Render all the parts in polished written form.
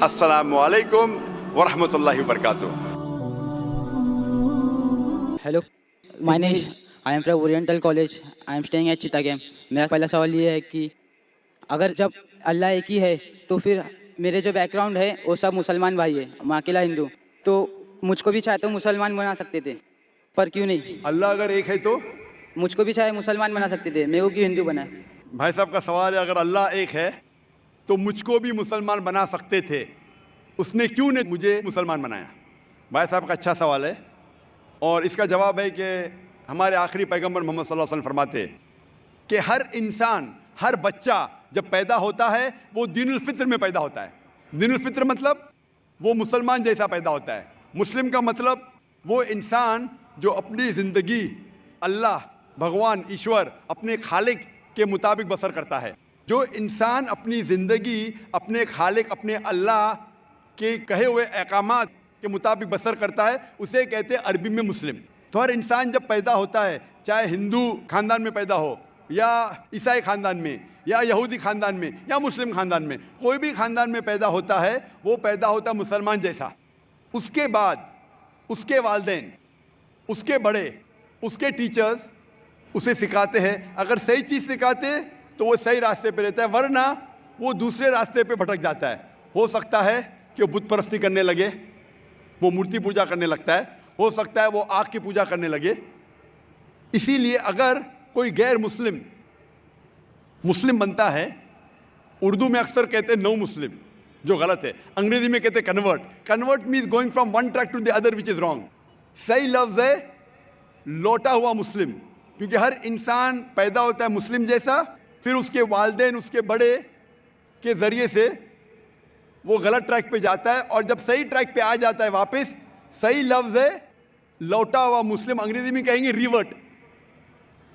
السلام علیکم ورحمۃ اللہ وبرکاتہ. Hello Manish I am from oriental college. I am staying at چیتاگیم. میرا پہلا سوال یہ ہے کہ اگر جب اللہ ایک ہی ہے تو پھر میرے جو بیک گراؤنڈ ہے وہ سب مسلمان بھائی ہے, میں اکیلا ہندو, تو مجھ کو بھی چاہے تو مسلمان بنا سکتے تھے, پر کیوں نہیں؟ اللہ اگر ایک ہے تو مجھ کو بھی چاہے مسلمان بنا سکتے تھے, میں وہ کیوں ہندو بنا؟ بھائی صاحب کا سوال ہے, اگر اللہ ایک ہے تو مجھ کو بھی مسلمان بنا سکتے تھے, اس نے کیوں نہیں مجھے مسلمان بنایا؟ بھائی صاحب کا اچھا سوال ہے, اور اس کا جواب ہے کہ ہمارے آخری پیغمبر محمد صلی اللہ علیہ وسلم فرماتے کہ ہر انسان, ہر بچہ جب پیدا ہوتا ہے وہ دین الفطر میں پیدا ہوتا ہے. دین الفطر مطلب وہ مسلمان جیسا پیدا ہوتا ہے. مسلم کا مطلب وہ انسان جو اپنی زندگی اللہ, بھگوان, ایشور, اپنے خالق کے مطابق بسر کرتا ہے. جو انسان اپنی زندگی اپنے خالق, اپنے اللہ کے کہے ہوئے احکامات کے مطابق بسر کرتا ہے, اسے کہتے ہیں عربی میں مسلم. تو ہر انسان جب پیدا ہوتا ہے, چاہے ہندو خاندان میں پیدا ہو یا عیسائی خاندان میں یا یہودی خاندان میں یا مسلم خاندان میں, کوئی بھی خاندان میں پیدا ہوتا ہے, وہ پیدا ہوتا ہے مسلمان جیسا. اس کے بعد اس کے والدین, اس کے بڑے, اس کے ٹیچرز اسے سکھاتے ہیں. اگر صحیح چیز سکھاتے تو وہ صحیح راستے پہ رہتا ہے, ورنہ وہ دوسرے راستے پہ بھٹک جاتا ہے. ہو سکتا ہے کہ وہ بت پرستی کرنے لگے, وہ مورتی پوجا کرنے لگتا ہے, ہو سکتا ہے وہ آگ کی پوجا کرنے لگے. اسی لیے اگر کوئی غیر مسلم مسلم بنتا ہے, اردو میں اکثر کہتے ہیں نو مسلم, جو غلط ہے. انگریزی میں کہتے ہیں convert. Convert means going from one track to the other which is wrong. صحیح لفظ ہے لوٹا ہوا مسلم, کیونکہ ہر انسان پیدا ہوتا ہے مسلم جیسا, پھر اس کے والدین, اس کے بڑے کے ذریعے سے وہ غلط ٹریک پہ جاتا ہے, اور جب صحیح ٹریک پہ آ جاتا ہے واپس, صحیح لفظ ہے لوٹا ہوا مسلم. انگریزی میں کہیں گے ریورٹ.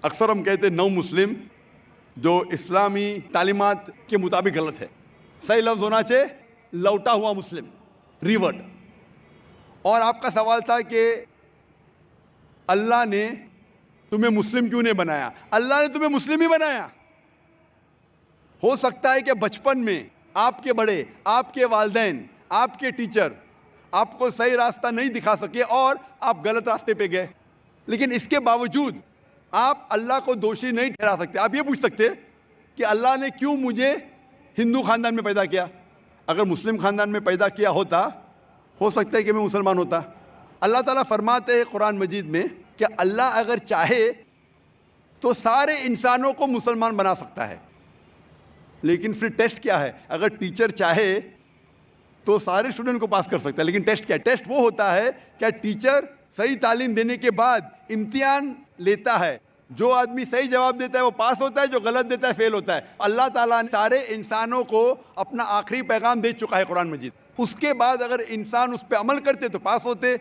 اکثر ہم کہتے ہیں نو مسلم, جو اسلامی تعلیمات کے مطابق غلط ہے. صحیح لفظ ہونا چاہیے لوٹا ہوا مسلم, ریورٹ. اور آپ کا سوال تھا کہ اللہ نے تمہیں مسلم کیوں نہیں بنایا؟ اللہ نے تمہیں مسلم ہی بنایا. ہو سکتا ہے کہ بچپن میں آپ کے بڑے, آپ کے والدین, آپ کے ٹیچر آپ کو صحیح راستہ نہیں دکھا سکے اور آپ غلط راستے پہ گئے, لیکن اس کے باوجود آپ اللہ کو دوشی نہیں ٹھہرا سکتے. آپ یہ پوچھ سکتے کہ اللہ نے کیوں مجھے ہندو خاندان میں پیدا کیا؟ اگر مسلم خاندان میں پیدا کیا ہوتا, ہو سکتا ہے کہ میں مسلمان ہوتا. اللہ تعالیٰ فرماتے ہیں قرآن مجید میں کہ اللہ اگر چاہے تو سارے انسانوں کو مسلمان بنا سکتا ہے, لیکن پھر ٹیسٹ کیا ہے؟ اگر ٹیچر چاہے تو سارے اسٹوڈنٹ کو پاس کر سکتا ہے, لیکن ٹیسٹ کیا ہے؟ ٹیسٹ وہ ہوتا ہے کہ ٹیچر صحیح تعلیم دینے کے بعد امتحان لیتا ہے. جو آدمی صحیح جواب دیتا ہے وہ پاس ہوتا ہے, جو غلط دیتا ہے فیل ہوتا ہے. اللہ تعالیٰ نے سارے انسانوں کو اپنا آخری پیغام دے چکا ہے قرآن مجید. اس کے بعد اگر انسان اس پہ عمل کرتے تو پاس ہوتے,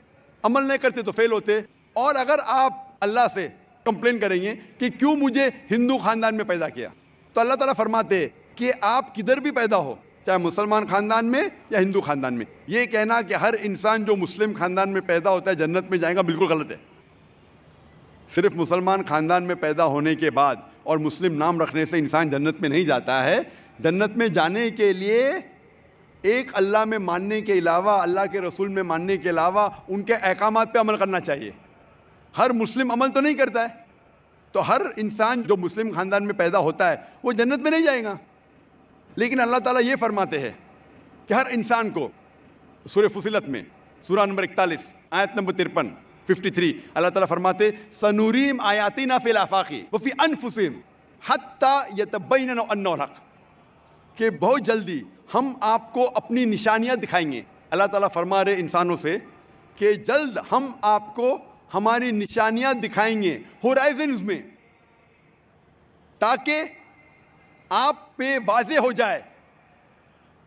عمل نہیں کرتے تو فیل ہوتے. اور اگر آپ اللہ سے کمپلین کریں گے کہ کیوں مجھے ہندو خاندان میں پیدا کیا, تو اللہ تعالیٰ فرماتے کہ آپ کدھر بھی پیدا ہو, چاہے مسلمان خاندان میں یا ہندو خاندان میں, یہ کہنا کہ ہر انسان جو مسلم خاندان میں پیدا ہوتا ہے جنت میں جائے گا, بالکل غلط ہے. صرف مسلمان خاندان میں پیدا ہونے کے بعد اور مسلم نام رکھنے سے انسان جنت میں نہیں جاتا ہے. جنت میں جانے کے لیے ایک اللہ میں ماننے کے علاوہ, اللہ کے رسول میں ماننے کے علاوہ ان کے احکامات پہ عمل کرنا چاہیے. ہر مسلم عمل تو نہیں کرتا ہے, تو ہر انسان جو مسلم خاندان میں پیدا ہوتا ہے وہ جنت میں نہیں جائے گا. لیکن اللہ تعالیٰ یہ فرماتے ہیں کہ ہر انسان کو, سورہ فصلت میں سورہ نمبر 41 آیت نمبر 53 53, اللہ تعالیٰ فرماتے سنوریم آیاتنا فی الآفاق وفی انفسہم حتی یتبین انہ الحق, کہ بہت جلدی ہم آپ کو اپنی نشانیاں دکھائیں گے. اللہ تعالیٰ فرما رہے انسانوں سے کہ جلد ہم آپ کو ہماری نشانیاں دکھائیں گے ہورائزنز میں, تاکہ آپ پہ واضح ہو جائے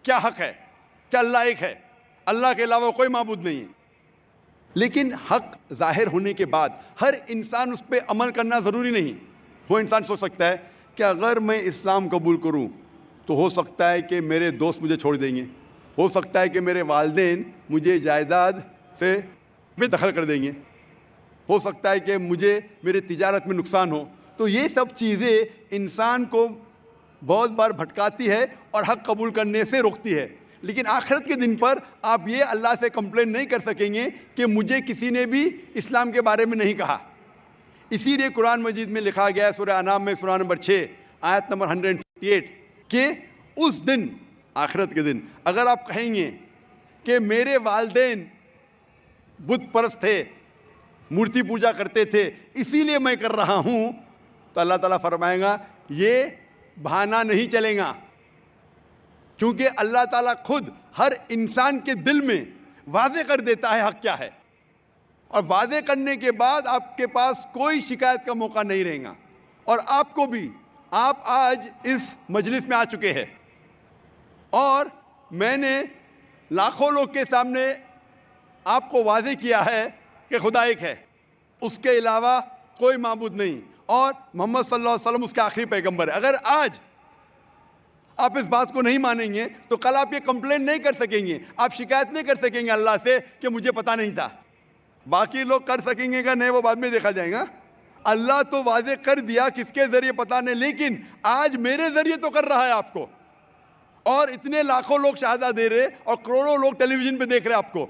کیا حق ہے, کیا اللہ ایک ہے, اللہ کے علاوہ کوئی معبود نہیں ہے. لیکن حق ظاہر ہونے کے بعد ہر انسان اس پہ عمل کرنا ضروری نہیں. وہ انسان سوچ سکتا ہے کہ اگر میں اسلام قبول کروں تو ہو سکتا ہے کہ میرے دوست مجھے چھوڑ دیں گے, ہو سکتا ہے کہ میرے والدین مجھے جائیداد سے بے دخل کر دیں گے, ہو سکتا ہے کہ مجھے میرے تجارت میں نقصان ہو. تو یہ سب چیزیں انسان کو بہت بار بھٹکاتی ہے اور حق قبول کرنے سے روکتی ہے. لیکن آخرت کے دن پر آپ یہ اللہ سے کمپلین نہیں کر سکیں گے کہ مجھے کسی نے بھی اسلام کے بارے میں نہیں کہا. اسی لیے قرآن مجید میں لکھا گیا ہے سورہ انعام میں سورہ نمبر 6 آیت نمبر 158 کہ اس دن آخرت کے دن اگر آپ کہیں گے کہ میرے والدین بت پرست تھے, مورتی پوجا کرتے تھے, اسی لیے میں کر رہا ہوں, تو اللہ تعالیٰ فرمائے گا یہ بہانہ نہیں چلے گا, کیونکہ اللہ تعالیٰ خود ہر انسان کے دل میں واضح کر دیتا ہے حق کیا ہے, اور واضح کرنے کے بعد آپ کے پاس کوئی شکایت کا موقع نہیں رہے گا. اور آپ کو بھی, آپ آج اس مجلس میں آ چکے ہیں اور میں نے لاکھوں لوگ کے سامنے آپ کو واضح کیا ہے کہ خدا ایک ہے, اس کے علاوہ کوئی معبود نہیں, اور محمد صلی اللہ علیہ وسلم اس کے آخری پیغمبر ہے. اگر آج آپ اس بات کو نہیں مانیں گے تو کل آپ یہ کمپلین نہیں کر سکیں گے, آپ شکایت نہیں کر سکیں گے اللہ سے کہ مجھے پتہ نہیں تھا. باقی لوگ کر سکیں گے کہ نہیں, وہ بعد میں دیکھا جائے گا. اللہ تو واضح کر دیا کس کے ذریعے پتہ نہیں, لیکن آج میرے ذریعے تو کر رہا ہے آپ کو, اور اتنے لاکھوں لوگ شہادہ دے رہے اور کروڑوں لوگ ٹیلی ویژن پہ دیکھ رہے آپ کو.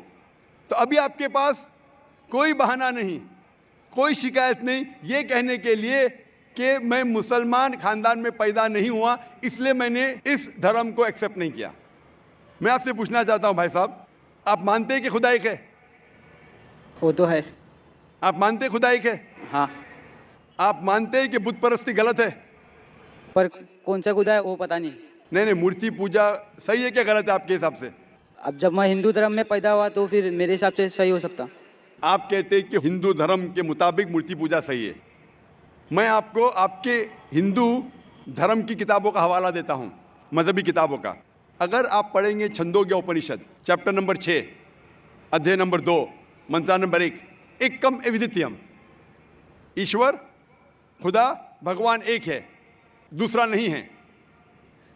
تو ابھی آپ کے پاس کوئی بہانہ نہیں, کوئی شکایت نہیں یہ کہنے کے لیے کہ میں مسلمان خاندان میں پیدا نہیں ہوا اس لیے میں نے اس دھرم کو ایکسیپٹ نہیں کیا. میں آپ سے پوچھنا چاہتا ہوں بھائی صاحب, آپ مانتے ہیں کہ خدا ایک ہے؟ وہ تو ہے. آپ مانتے ہیں خدا ایک ہے؟ ہاں. آپ مانتے ہیں کہ بت پرستی غلط ہے؟ پر کون سا خدا ہے وہ پتہ نہیں. نہیں, مورتی پوجا صحیح ہے کہ غلط ہے آپ کے حساب سے؟ اب جب میں ہندو دھرم میں پیدا ہوا تو پھر میرے حساب سے صحیح ہو سکتا. آپ کہتے ہیں کہ ہندو دھرم کے مطابق مورتی پوجا صحیح ہے. میں آپ کو آپ کے ہندو دھرم کی کتابوں کا حوالہ دیتا ہوں, مذہبی کتابوں کا. اگر آپ پڑھیں گے چھندوگیہ اپنشد چیپٹر نمبر 6 ادھیے نمبر 2 منترا نمبر 1, ایکم ایودتیم, ایشور خدا بھگوان ایک ہے, دوسرا نہیں ہے.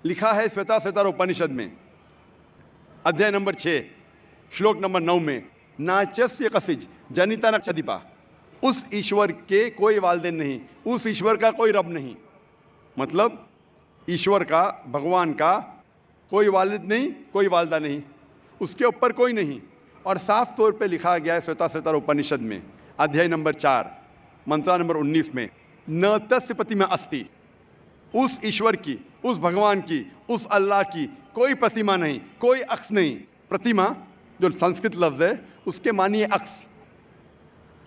لکھا ہے سویتا سیتار اپنشد میں ادھیے نمبر 6 شلوک نمبر 9 میں, ناچسیہ کسج جنیتا نکشدیپا, اس ایشور کے کوئی والدین نہیں, اس ایشور کا کوئی رب نہیں. مطلب ایشور کا, بھگوان کا کوئی والد نہیں, کوئی والدہ نہیں, اس کے اوپر کوئی نہیں. اور صاف طور پہ لکھا گیا ہے سویتا سیتار اپنشد میں ادھیائے نمبر 4 منترا نمبر 19 میں, ن تسیہ پرتیما استی, اس ایشور کی, اس بھگوان کی, اس اللہ کی کوئی پرتیما نہیں, کوئی عکس نہیں. پرتیما جو سنسکرت لفظ ہے اس کے معنی ہے عکس.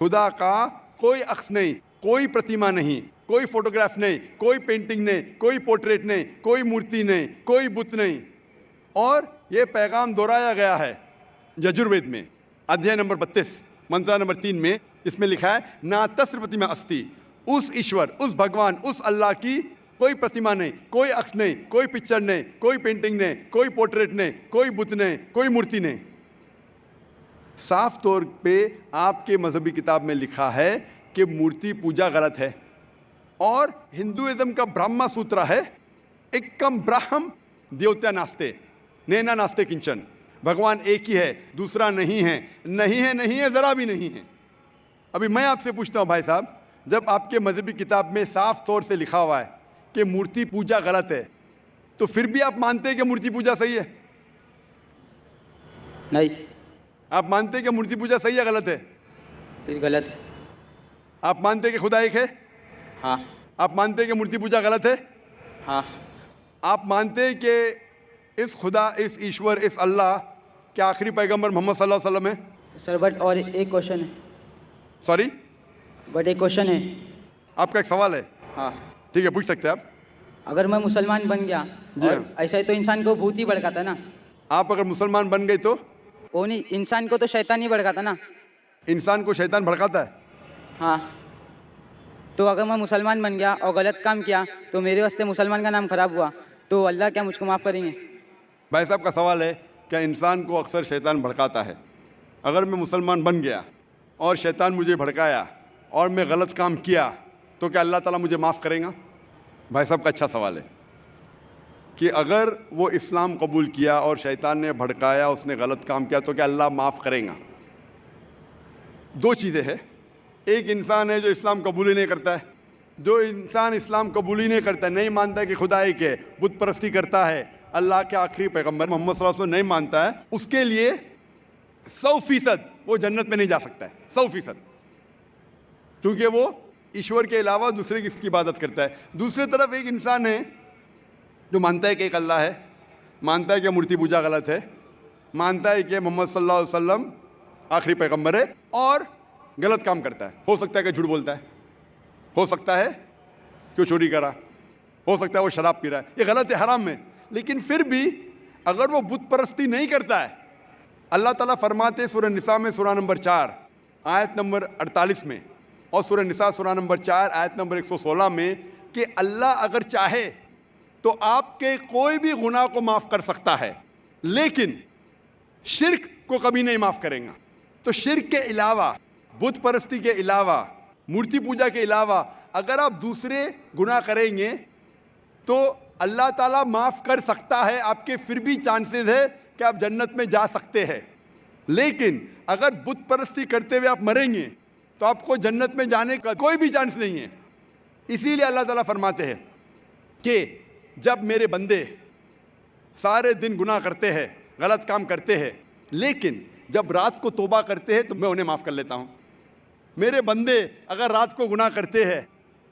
خدا کا کوئی عکس نہیں, کوئی پرتیما نہیں, کوئی فوٹوگراف نہیں, کوئی پینٹنگ نہیں, کوئی پورٹریٹ نہیں, کوئی مورتی نہیں, کوئی بت نہیں. اور یہ پیغام دہرایا گیا ہے یجروید میں ادھیائے نمبر 32 منترا نمبر 3 میں, اس میں لکھا ہے نا تسر پرتیما استی, اس ایشور, اس بھگوان, اس اللہ کی کوئی پرتیما نہیں, کوئی عکس نہیں, کوئی پکچر نہیں, کوئی پینٹنگ نہیں, کوئی پورٹریٹ نہیں, کوئی بت نہیں, کوئی مورتی نہیں. صاف طور پہ آپ کے مذہبی کتاب میں لکھا ہے کہ مورتی پوجا غلط ہے. اور ہندوازم کا برہما سوترا ہے, ایکم براہم دیوتیا ناستے نینا ناستے کنچن, بھگوان ایک ہی ہے, دوسرا نہیں ہے, نہیں ہے, نہیں ہے, ذرا بھی نہیں ہے. ابھی میں آپ سے پوچھتا ہوں بھائی صاحب, جب آپ کے مذہبی کتاب میں صاف طور سے لکھا ہوا ہے کہ مورتی پوجا غلط ہے, تو پھر بھی آپ مانتے ہیں کہ مورتی پوجا صحیح ہے؟ نہیں. آپ مانتے ہیں کہ مورتی پوجا صحیح ہے غلط ہے؟ پھر غلط ہے. آپ مانتے ہیں کہ خدا ایک ہے؟ ہاں. آپ مانتے ہیں کہ مورتی پوجا غلط ہے؟ ہاں. آپ مانتے ہیں کہ اس خدا, اس ایشور, اس اللہ کے آخری پیغمبر محمد صلی اللہ علیہ وسلم ہے؟ سر بٹ اور ایک کوشچن ہے. سوری, بٹ ایک کوشچن ہے. آپ کا ایک سوال ہے؟ ہاں. ٹھیک ہے, پوچھ سکتے ہیں آپ. اگر میں مسلمان بن گیا, جی اور ہاں. ایسا ہی تو انسان کو بھوت ہی بھڑکاتا نا. آپ اگر مسلمان بن گئے تو وہ نہیں, انسان کو تو شیطان ہی بھڑکاتا نا. انسان کو شیطان بھڑکاتا ہے. ہاں. تو اگر میں مسلمان بن گیا اور غلط کام کیا تو میرے واسطے مسلمان کا نام خراب ہوا, تو اللہ کیا مجھ کو معاف کریں گے؟ بھائی صاحب کا سوال ہے کہ انسان کو اکثر شیطان بھڑکاتا ہے. اگر میں مسلمان بن گیا اور شیطان مجھے بھڑکایا اور میں غلط کام کیا تو کیا اللہ تعالیٰ مجھے معاف کرے گا؟ بھائی صاحب کا اچھا سوال ہے کہ اگر وہ اسلام قبول کیا اور شیطان نے بھڑکایا, اس نے غلط کام کیا, تو کیا اللہ معاف کرے گا؟ دو چیزیں ہیں. ایک انسان ہے جو اسلام قبول ہی نہیں کرتا ہے. جو انسان اسلام قبول ہی نہیں کرتا ہے, نہیں مانتا ہے کہ خدا ایک ہے, بت پرستی کرتا ہے, اللہ کے آخری پیغمبر محمد صلی اللہ علیہ وسلم نہیں مانتا ہے، اس کے لیے 100% وہ جنت میں نہیں جا سکتا ہے، 100%، کیونکہ وہ ایشور کے علاوہ دوسرے کی عبادت کرتا ہے۔ دوسری طرف ایک انسان ہے جو مانتا ہے کہ ایک اللہ ہے، مانتا ہے کہ مورتی پوجا غلط ہے، مانتا ہے کہ محمد صلی اللہ علیہ وسلم آخری پیغمبر ہے، اور غلط کام کرتا ہے۔ ہو سکتا ہے کہ جھوٹ بولتا ہے، ہو سکتا ہے کہ وہ چوری کرا، ہو سکتا ہے وہ شراب پی رہا ہے، یہ غلط ہے، حرام ہے، لیکن پھر بھی اگر وہ بت پرستی نہیں کرتا ہے، اللہ تعالیٰ فرماتے سورہ نساء میں سورہ نمبر 4 آیت نمبر 48 میں، اور سورہ نساء سورہ نمبر 4 آیت نمبر 116 میں، کہ اللہ اگر چاہے تو آپ کے کوئی بھی گناہ کو معاف کر سکتا ہے، لیکن شرک کو کبھی نہیں معاف کریں گا۔ تو شرک کے علاوہ، بت پرستی کے علاوہ، مورتی پوجا کے علاوہ اگر آپ دوسرے گناہ کریں گے تو اللہ تعالیٰ معاف کر سکتا ہے، آپ کے پھر بھی چانسز ہے کہ آپ جنت میں جا سکتے ہیں، لیکن اگر بت پرستی کرتے ہوئے آپ مریں گے تو آپ کو جنت میں جانے کا کوئی بھی چانس نہیں ہے۔ اسی لیے اللہ تعالیٰ فرماتے ہیں کہ جب میرے بندے سارے دن گناہ کرتے ہیں، غلط کام کرتے ہیں، لیکن جب رات کو توبہ کرتے ہیں تو میں انہیں معاف کر لیتا ہوں۔ میرے بندے اگر رات کو گناہ کرتے ہیں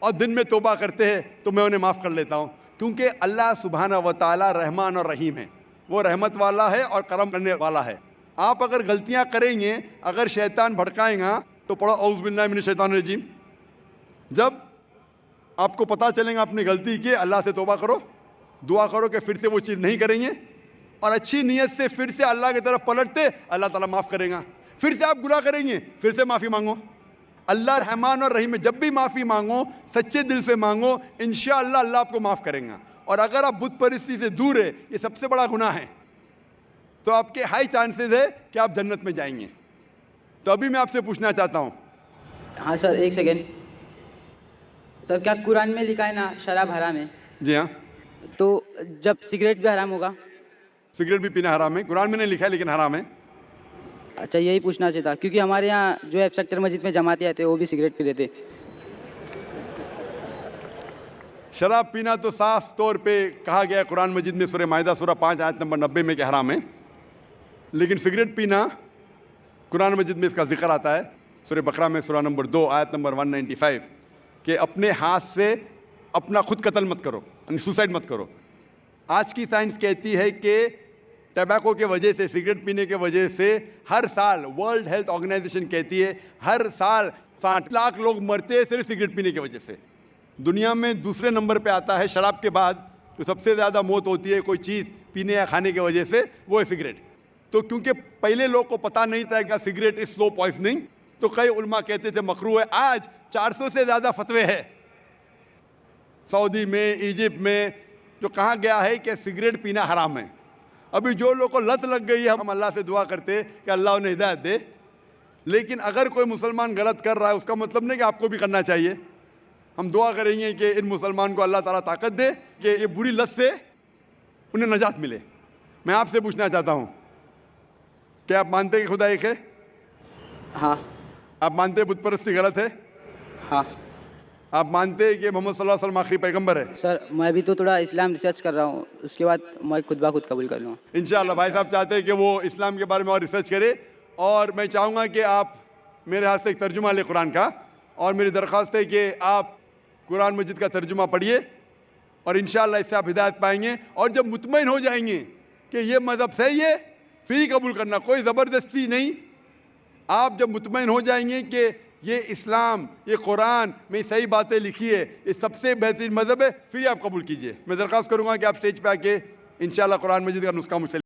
اور دن میں توبہ کرتے ہیں تو میں انہیں معاف کر لیتا ہوں، کیونکہ اللہ سبحانہ و تعالیٰ رحمان اور رحیم ہے، وہ رحمت والا ہے اور کرم کرنے والا ہے۔ آپ اگر غلطیاں کریں گے، اگر شیطان بھڑکائیں گا تو پڑھو اعوذ باللہ من الشیطان الرجیم۔ جب آپ کو پتہ چلے گا آپ نے غلطی کی، اللہ سے توبہ کرو، دعا کرو کہ پھر سے وہ چیز نہیں کریں گے، اور اچھی نیت سے پھر سے اللہ کی طرف پلٹتے، اللہ تعالیٰ معاف کرے گا۔ پھر سے آپ گناہ کریں گے، پھر سے معافی مانگو، اللہ رحمان اور رحیم ہے، جب بھی معافی مانگو سچے دل سے مانگو، انشاءاللہ اللہ آپ کو معاف کریں گا۔ اور اگر آپ بت پرستی سے دور ہے، یہ سب سے بڑا گناہ ہے، تو آپ کے ہائی چانسز ہے کہ آپ جنت میں جائیں گے۔ تو ابھی میں آپ سے پوچھنا چاہتا ہوں، ہاں سر، ایک سیکنڈ سر، کیا قرآن میں لکھا ہے نا شراب حرام ہے؟ جی ہاں، تو جب سگریٹ بھی حرام ہوگا؟ سگریٹ بھی پینا حرام ہے، قرآن میں نہیں لکھا ہے لیکن حرام ہے۔ اچھا، یہی پوچھنا چاہتا، کیونکہ ہمارے یہاں جو ہے سیکٹر مسجد میں جماعتی آتے ہیں وہ بھی سگریٹ پی لیتے۔ شراب پینا تو صاف طور پہ کہا گیا ہے قرآن مجید میں سورہ مائدہ سورہ 5 آیت نمبر 90 میں کہ حرام ہے، لیکن سگریٹ پینا قرآن مجید میں اس کا ذکر آتا ہے سورہ بقرہ میں سورہ نمبر 2 آیت نمبر 195 کہ اپنے ہاتھ سے اپنا خود قتل مت کرو، یعنی سوسائڈ مت کرو۔ آج کی سائنس کہتی ہے کہ ٹبیکو کے وجہ سے، سگریٹ پینے کے وجہ سے ہر سال ورلڈ ہیلتھ آرگنائزیشن کہتی ہے ہر سال 60 لاکھ لوگ مرتے ہیں صرف سگریٹ پینے کی وجہ سے۔ دنیا میں دوسرے نمبر پہ آتا ہے شراب کے بعد، جو سب سے زیادہ موت ہوتی ہے کوئی چیز پینے یا کھانے کی وجہ سے، وہ ہے سگریٹ۔ تو کیونکہ پہلے لوگ کو پتہ نہیں تھا کہ سگریٹ از سلو پوائزننگ، تو کئی علماء کہتے تھے مکروہ ہے۔ آج 400 سے زیادہ فتوے ہیں سعودی میں، ایجپٹ میں، جو کہا گیا ہے کہ سگریٹ پینا حرام ہے۔ ابھی جو لوگ کو لت لگ گئی ہے، ہم اللہ سے دعا کرتے کہ اللہ انہیں ہدایت دے، لیکن اگر کوئی مسلمان غلط کر رہا ہے اس کا مطلب نہیں کہ آپ کو بھی کرنا چاہیے۔ ہم دعا کریں گے کہ ان مسلمان کو اللہ تعالیٰ طاقت دے کہ یہ بری لت سے انہیں نجات ملے۔ میں آپ سے پوچھنا چاہتا ہوں، کیا آپ مانتے ہیں کہ خدا ایک ہے؟ ہاں۔ آپ مانتے ہیں بت پرستی غلط ہے؟ ہاں۔ آپ مانتے ہیں کہ محمد صلی اللہ علیہ وسلم آخری پیغمبر ہے؟ سر، میں بھی تو تھوڑا اسلام ریسرچ کر رہا ہوں، اس کے بعد میں خود بخود قبول کر لوں گا انشاءاللہ۔ بھائی صاحب چاہتے ہیں کہ وہ اسلام کے بارے میں اور ریسرچ کرے، اور میں چاہوں گا کہ آپ میرے ہاتھ سے ایک ترجمہ لیں قرآن کا، اور میری درخواست ہے کہ آپ قرآن مجید کا ترجمہ پڑھیے، اور انشاءاللہ اس سے آپ ہدایت پائیں گے۔ اور جب مطمئن ہو جائیں گے کہ یہ مذہب صحیح ہے، پھر ہی قبول کرنا، کوئی زبردستی نہیں۔ آپ جب مطمئن ہو جائیں گے کہ یہ اسلام، یہ قرآن میں صحیح باتیں لکھی ہے، یہ سب سے بہترین مذہب ہے، پھر ہی آپ قبول کیجئے۔ میں درخواست کروں گا کہ آپ سٹیج پہ آ کے انشاءاللہ قرآن مجید کا نسخہ مجھ سے